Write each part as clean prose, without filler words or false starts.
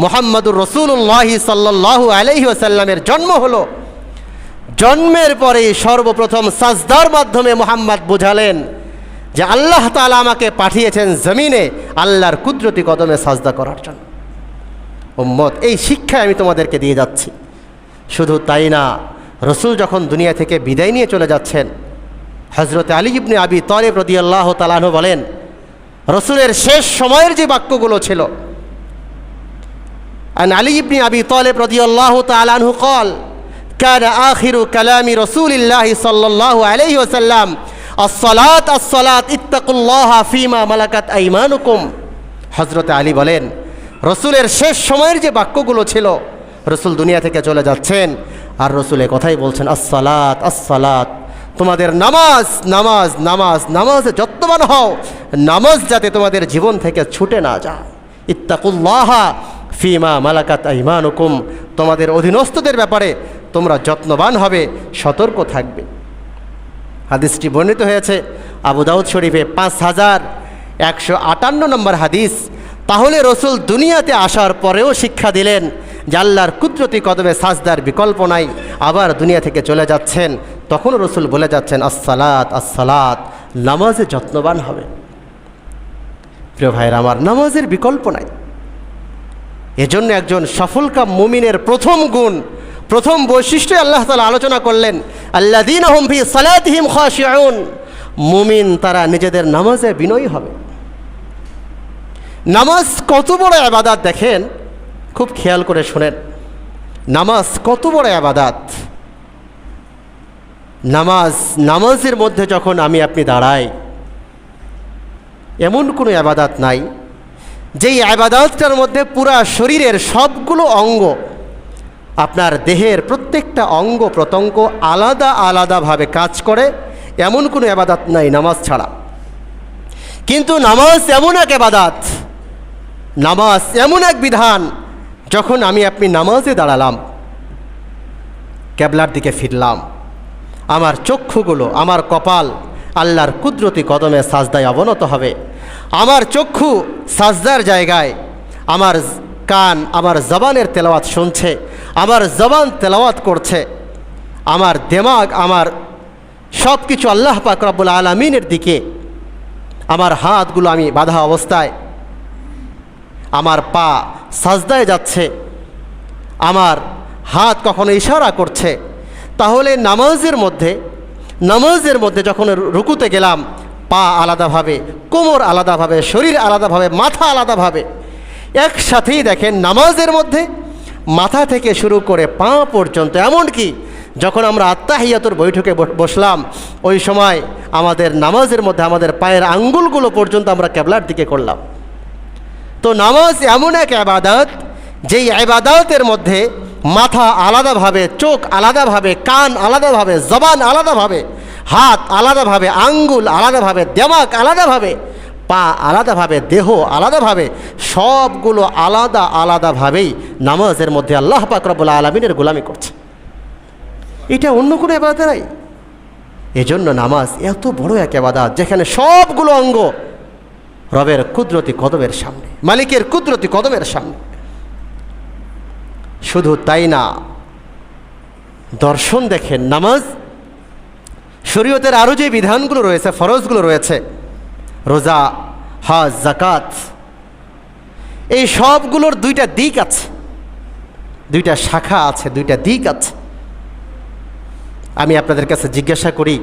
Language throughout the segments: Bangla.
মুহাম্মাদুর রাসূলুল্লাহ সাল্লাল্লাহু আলাইহি ওয়াসাল্লামের জন্ম হলো, জন্মের পরেই সর্বপ্রথম সাজদার মাধ্যমে মুহাম্মদ বুঝালেন যে আল্লাহ তাআলা আমাকে পাঠিয়েছেন জমিনে আল্লাহর কুদরতি কদমে সাজদা করার জন্য। উম্মত, এই শিক্ষা আমি তোমাদেরকে দিয়ে যাচ্ছি। শুধু তাই না, রসুল যখন দুনিয়া থেকে বিদায় নিয়ে চলে যাচ্ছেন, হযরত আলী ইবনে আবি তালিব রাদিয়াল্লাহু তাআলা আনহু বলেন, রসুলের শেষ সময়ের যে বাক্যগুলো ছিল, আন আলী ইবনে আবি তালিব রাদিয়াল্লাহু তাআলা আনহু قال كان آخر كلام رسول الله صلى الله عليه وسلم الصلاة الصلاة اتقوا الله فيما ملكت أيمانكم। হযরত আলী বলেন, রসুলের শেষ সময়ের যে বাক্যগুলো ছিল, রসুল দুনিয়া থেকে চলে যাচ্ছেন আর রসুল এ কথাই বলছেন, আসসালাত আসসালাত, তোমাদের নামাজ নামাজ নামাজ, নামাজে যত্নবান হও, নামাজ যাতে তোমাদের জীবন থেকে ছুটে না যায়। ইত্তাকুল্লাহ ফিমা মালাকাত আইমানুকুম, তোমাদের অধীনস্থদের ব্যাপারে তোমরা যত্নবান হবে, সতর্ক থাকবে। হাদিসটি বর্ণিত হয়েছে আবু দাউদ শরীফে 5158 নম্বর হাদিস। তাহলে রসুল দুনিয়াতে আসার পরেও শিক্ষা দিলেন যে আল্লাহর কুদরতি কদমে সাজদার বিকল্প নাই। আবার দুনিয়া থেকে চলে যাচ্ছেন, তখন রসুল বলে যাচ্ছেন, আসসালাত আসসালাত, নামাজে যত্নবান হবে। প্রিয় ভাইরা আমার, নামাজের বিকল্প নাই। এজন্য একজন সফলকাম মুমিনের প্রথম গুণ, প্রথম বৈশিষ্ট্য আল্লাহ তাআলা আলোচনা করলেন, আল্লাযীনা হুম ফি সালাতিহিম খাশিউন, মুমিন তারা নিজেদের নামাজে বিনয়ী হবে। নামাজ কত বড় ইবাদত দেখেন, খুব খেয়াল করে শুনেন, নামাজ কত বড় ইবাদত। নামাজের মধ্যে যখন আমি আপনি দাঁড়াই, এমন কোনো ইবাদত নাই যেই ইবাদতটার মধ্যে পুরা শরীরের সবগুলো অঙ্গ, আপনার দেহের প্রত্যেকটা অঙ্গ প্রত্যঙ্গ আলাদা আলাদাভাবে কাজ করে, এমন কোনো ইবাদত নাই নামাজ ছাড়া। কিন্তু নামাজ এমন এক ইবাদত, নামাজ এমন এক বিধান, যখন আমি আপনি নামাজে দাঁড়ালাম, কিবলার দিকে ফিরলাম, আমার চক্ষুগুলো, আমার কপাল আল্লাহর কুদরতি কদমে সাজদায় অবনত হবে। আমার চক্ষু সাজদার জায়গায়, আমার কান আমার জবানের তেলাওয়াত শুনছে, আমার জবান তেলাওয়াত করছে, আমার দিমাগ, আমার সব কিছু আল্লাহ পাক রব্বুল আলামিনের দিকে, আমার হাতগুলো আমি বাঁধা অবস্থায়, আমার পা সাজদায় যাচ্ছে, আমার হাত কখনো ইশারা করছে। তাহলে নামাজের মধ্যে যখন রুকুতে গেলাম, পা আলাদাভাবে, কোমর আলাদাভাবে, শরীর আলাদাভাবে, মাথা আলাদাভাবে, একসাথেই দেখেন নামাজের মধ্যে মাথা থেকে শুরু করে পা পর্যন্ত, এমনকি যখন আমরা আত্তাহিয়াতুর বৈঠকে বসলাম, ওই সময় আমাদের নামাজের মধ্যে আমাদের পায়ের আঙ্গুলগুলো পর্যন্ত আমরা কিবলার দিকে করলাম। তো নামাজ এমন এক ইবাদত, যেই ইবাদতের মধ্যে মাথা আলাদাভাবে, চোখ আলাদাভাবে, কান আলাদাভাবে, জবান আলাদাভাবে, হাত আলাদাভাবে, আঙ্গুল আলাদাভাবে, দিমাগ আলাদাভাবে, পা আলাদাভাবে, দেহ আলাদাভাবে, সবগুলো আলাদা আলাদাভাবেই নামাজের মধ্যে আল্লাহ পাক রব্বুল আলামিনের গোলামি করছে। এটা অন্য কোনো ইবাদত নাই। এজন্য নামাজ এত বড় এক ইবাদত, যেখানে সবগুলো অঙ্গ রবের কুদরতি কদমের সামনে, মালিকের কুদরতি কদমের সামনে। শুধু তাই না, দর্শন দেখেন, নামাজ শরীয়তের আরও যে বিধানগুলো রয়েছে, ফরজগুলো রয়েছে, রোজা, হজ, যাকাত, এই সবগুলোর দুইটা দিক আছে, দুইটা শাখা আছে, দুইটা দিক আছে। আমি আপনাদের কাছে জিজ্ঞাসা করি,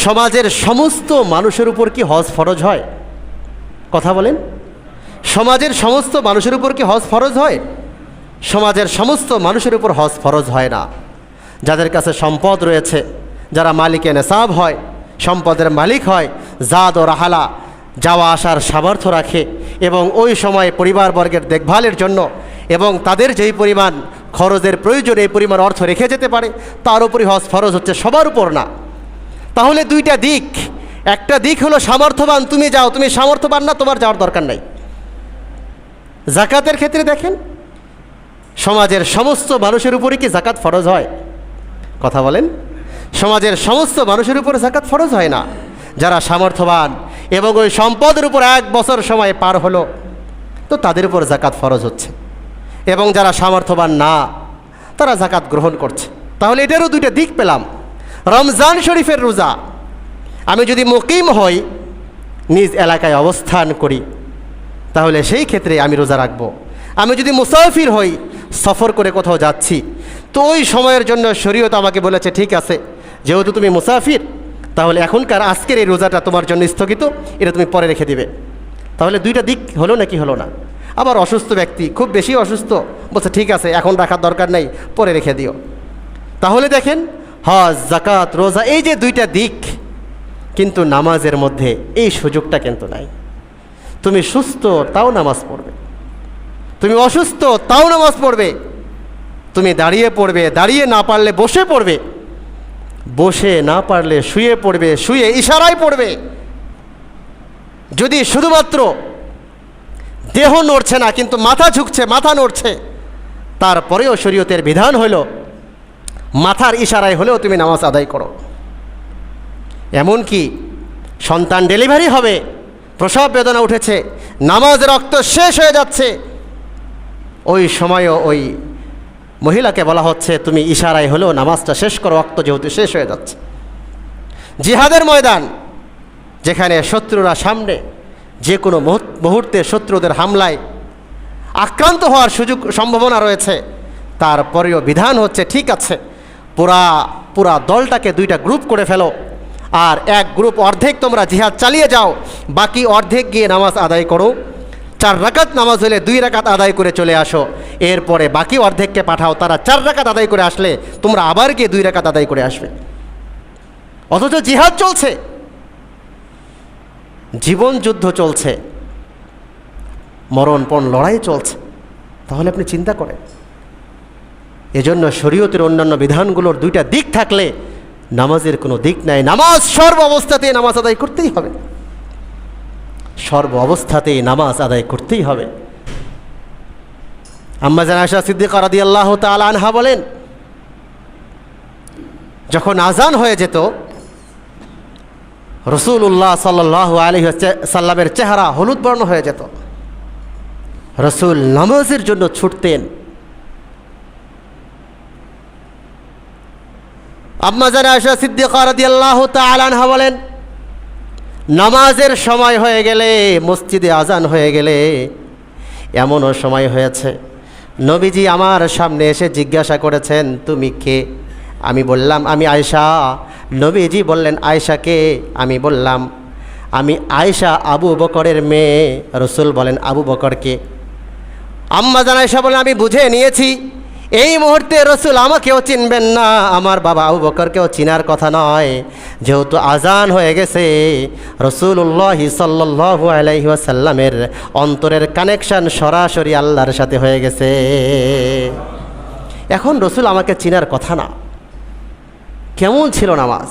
সমাজের সমস্ত মানুষের উপর কি হজ ফরজ হয়? কথা বলেন। সমাজের সমস্ত মানুষের উপর কি হজ ফরজ হয়? সমাজের সমস্ত মানুষের উপর হজ ফরজ হয় না। যাদের কাছে সম্পদ রয়েছে, যারা মালিকে নেসাব হয়, সম্পদের মালিক হয়, জাদ ও রাহালা, যাওয়া আসার সামর্থ্য রাখে, এবং ওই সময় পরিবারবর্গের দেখভালের জন্য এবং তাদের যেই পরিমাণ খরচের প্রয়োজন, এই পরিমাণ অর্থ রেখে যেতে পারে, তার উপরই হজ ফরজ হচ্ছে, সবার উপর না। তাহলে দুইটা দিক, একটা দিক হলো সামর্থ্যবান, তুমি যাও, তুমি সামর্থ্যবান না, তোমার যাওয়ার দরকার নাই। যাকাতের ক্ষেত্রে দেখেন, সমাজের সমস্ত মানুষের উপরই কি যাকাত ফরজ হয়? কথা বলেন। সমাজের সমস্ত মানুষের উপরে যাকাত ফরজ হয় না। যারা সামর্থ্যবান এবং ওই সম্পদের উপর 1 বছর সময় পার হলো, তো তাদের উপর যাকাত ফরজ হচ্ছে। এবং যারা সামর্থ্যবান না তারা যাকাত গ্রহণ করছে। তাহলে এটারও দুইটা দিক পেলাম। রমজান শরীফের রোজা আমি যদি মুকিম হই, নিজ এলাকায় অবস্থান করি, তাহলে সেই ক্ষেত্রে আমি রোজা রাখবো। আমি যদি মুসাফির হই, সফর করে কোথাও যাচ্ছি, তো ওই সময়ের জন্য শরীয়ত আমাকে বলেছে ঠিক আছে, যেহেতু তুমি মুসাফির, তাহলে এখনকার আজকের এই রোজাটা তোমার জন্য স্থগিত, এটা তুমি পরে রেখে দিবে। তাহলে দুইটা দিক হলো নাকি হলো না? আবার অসুস্থ ব্যক্তি, খুব বেশি অসুস্থ, বলছে ঠিক আছে এখন রাখার দরকার নেই, পরে রেখে দিও। তাহলে দেখেন হজ, যাকাত, রোজা, এই যে দুইটা দিক, কিন্তু নামাজের মধ্যে এই সুযোগটা কিন্তু নাই। তুমি সুস্থ তাও নামাজ পড়বে, তুমি অসুস্থ তাও নামাজ পড়বে, তুমি দাঁড়িয়ে পড়বে, দাঁড়িয়ে না পারলে বসে পড়বে, বসে না পারলে শুয়ে পড়বে, শুয়ে ইশারায় পড়বে। যদি শুধুমাত্র দেহ নড়ছে না কিন্তু মাথা ঝুঁকছে, মাথা নড়ছে, তারপরেও শরীয়তের বিধান হলো মাথার ইশারায় হলেও তুমি নামাজ আদায় করো। এমনকি সন্তান ডেলিভারি হবে, প্রসব বেদনা উঠেছে, নামাজের রক্ত শেষ হয়ে যাচ্ছে, ওই সময়ও ওই মহিলাকে বলা হচ্ছে তুমি ইশারায় হলেও নামাজটা শেষ করো, রক্ত যেহেতু শেষ হয়ে যাচ্ছে। জিহাদের ময়দান, যেখানে শত্রুরা সামনে, যে কোনো মুহূর্তে শত্রুদের হামলায় আক্রান্ত হওয়ার সম্ভাবনা রয়েছে, তারপরেও বিধান হচ্ছে ঠিক আছে পুরা দলটাকে দুইটা গ্রুপ করে ফেলো, আর এক গ্রুপ অর্ধেক তোমরা জিহাদ চালিয়ে যাও, বাকি অর্ধেক গিয়ে নামাজ আদায় করো। 4 রাকাত নামাজ হলে 2 রাকাত আদায় করে চলে আসো, এরপরে বাকি অর্ধেককে পাঠাও, তারা 4 রাকাত আদায় করে আসলে তোমরা আবার গিয়ে 2 রাকাত আদায় করে আসবে। অথচ জিহাদ চলছে, জীবন যুদ্ধ চলছে, মরণপণ লড়াই চলছে। তাহলে আপনি চিন্তা করেন, এজন্য শরীয়তের অন্যান্য বিধানগুলোর দুইটা দিক থাকলে নামাজের কোনো দিক নাই। নামাজ সর্ব অবস্থাতেই নামাজ আদায় করতেই হবে, সর্ব অবস্থাতেই নামাজ আদায় করতেই হবে। আম্মা জান আয়েশা সিদ্দিকা রাদিয়াল্লাহু তাআলা আনহা বলেন, যখন আজান হয়ে যেত রাসূলুল্লাহ সাল্লাল্লাহু আলাইহি ওয়াসাল্লামের চেহারা হলুদ বর্ণ হয়ে যেত, রাসূল নামাজের জন্য ছুটতেন। আম্মা জান আয়েশা সিদ্দিকা রাদিয়াল্লাহু তাআলা আনহা বলেন, নামাজের সময় হয়ে গেলে, মসজিদে আজান হয়ে গেলে, এমনও সময় হয়েছে নবীজি আমার সামনে এসে জিজ্ঞাসা করেছেন তুমি কে? আমি বললাম আমি আয়েশা। নবীজি বললেন আয়েশা কে? আমি বললাম আমি আয়েশা, আবু বকরের মেয়ে। রাসূল বলেন আবু বকরকে? আম্মা জান আয়েশা বলেন আমি বুঝে নিয়েছি এই মুহূর্তে রাসূল আমাকেও চিনবেন না, আমার বাবা আবু বকরকেও চিনার কথা নয়, যেহেতু আজান হয়ে গেছে। রাসূলুল্লাহ সাল্লাল্লাহু আলাইহি ওয়াসাল্লামের অন্তরের কানেকশন সরাসরি আল্লাহর সাথে হয়ে গেছে। এখন রাসূল আমাকে চিনার কথা না। কেমন ছিল নামাজ?